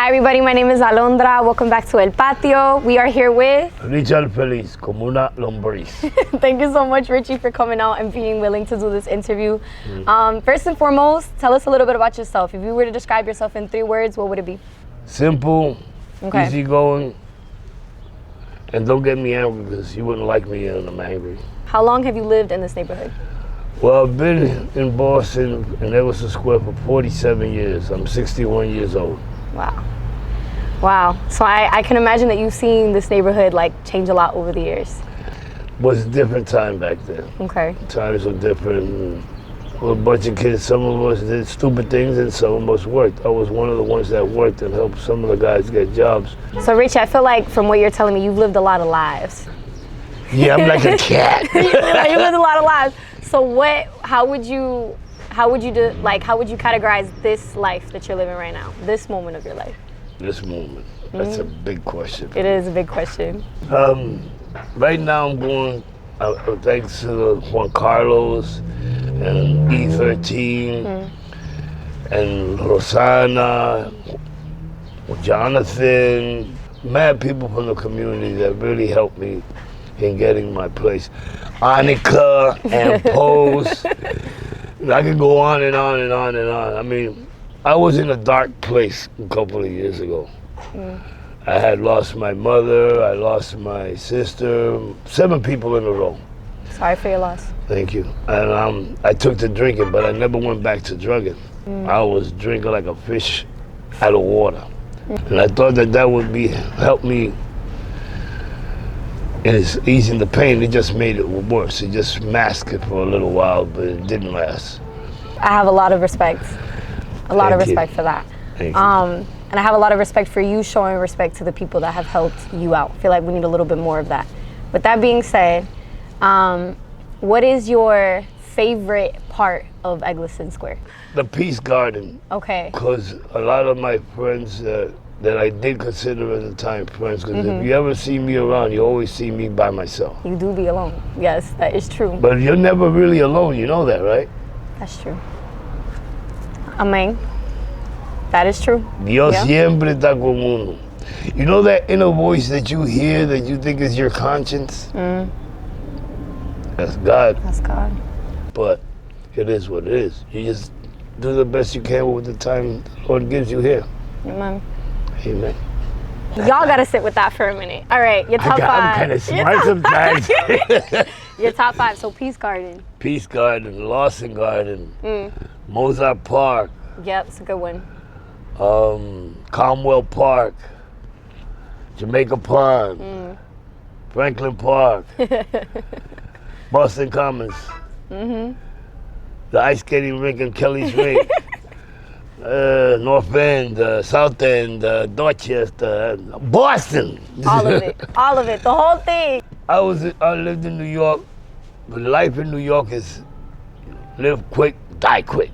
Hi everybody, my name is Alondra. Welcome back to El Patio. We are here with Richie Feliz, como una lombriz. Thank you so much, Richie, for coming out and being willing to do this interview. First and foremost, tell us a little bit about yourself. If you were to describe yourself in 3 words, what would it be? Simple, Okay. easygoing, and don't get me angry because you wouldn't like me and I'm angry. How long have you lived in this neighborhood? Well, I've been in Boston in Emerson Square for 47 years. I'm 61 years old. Wow. Wow. So I can imagine that you've seen this neighborhood like change a lot over the years. Was a different time back then. Okay. Times were different. We're a bunch of kids. Some of us did stupid things and some of us worked. I was one of the ones that worked and helped some of the guys get jobs. So Richie, I feel like from what you're telling me, you've lived a lot of lives. Yeah, I'm like a cat. You lived a lot of lives. So how would you categorize this life that you're living right now, this moment of your life? This moment, that's a big question. It is a big question. Right now I'm going, thanks to Juan Carlos and E13 and Rosanna, Jonathan, mad people from the community that really helped me in getting my place. Annika and Pose. I can go on and on and on and on. I mean, I was in a dark place a couple of years ago. I had lost my mother, I lost my sister, 7 people in a row. Sorry for your loss. Thank you. And I took to drinking, but I never went back to drugging. I was drinking like a fish out of water. And I thought that would help me in easing the pain. It just made it worse. It just masked it for a little while, but it didn't last. I have a lot of respect. A lot of respect for that. Thank you. And I have a lot of respect for you showing respect to the people that have helped you out. I feel like we need a little bit more of that. With that being said, what is your favorite part of Eggleston Square? The Peace Garden. Okay. Because a lot of my friends that I did consider at the time friends, because if you ever see me around, you always see me by myself. You do be alone. Yes, that is true. But you're never really alone, you know that, right? That's true. Amen. That is true. Dios siempre está con uno. You know that inner voice that you hear that you think is your conscience? That's God. That's God. But it is what it is. You just do the best you can with the time the Lord gives you here. Amen. Amen. Y'all gotta sit with that for a minute. All right, your top 5. I'm kind of smart sometimes. Your top 5. So Peace Garden. Peace Garden, Lawson Garden, Mozart Park. Yep, it's a good one. Commonwealth Park, Jamaica Pond, Franklin Park, Boston Commons, the ice skating rink in Kelly's Rink, North End, South End, Dorchester, Boston. All of it, the whole thing. I lived in New York, but life in New York is live quick, die quick.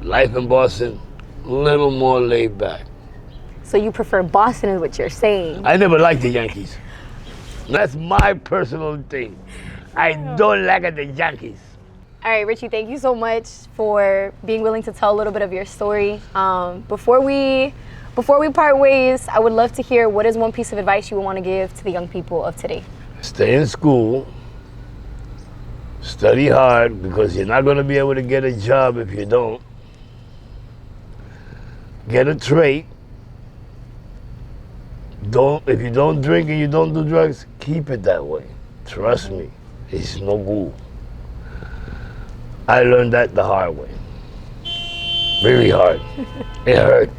Life in Boston, a little more laid back. So you prefer Boston is what you're saying. I never liked the Yankees. That's my personal thing. I don't like the Yankees. All right, Richie, thank you so much for being willing to tell a little bit of your story. Before we part ways, I would love to hear what is one piece of advice you would want to give to the young people of today. Stay in school, study hard, because you're not going to be able to get a job if you don't. Get a trade. If you don't drink and you don't do drugs, keep it that way. Trust me, it's no good. I learned that the hard way. Really hard. It hurt.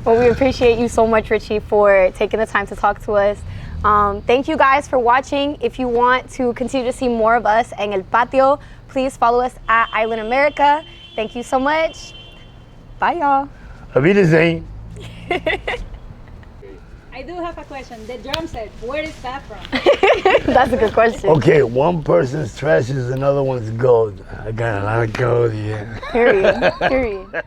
Well, we appreciate you so much, Richie, for taking the time to talk to us. Thank you guys for watching. If you want to continue to see more of us en El Patio, please follow us at Island America. Thank you so much. Bye, y'all. Auf Wiedersehen. I do have a question. The drum set, where is that from? That's a good question. Okay, one person's trash is another one's gold. I got a lot of gold, yeah. Period.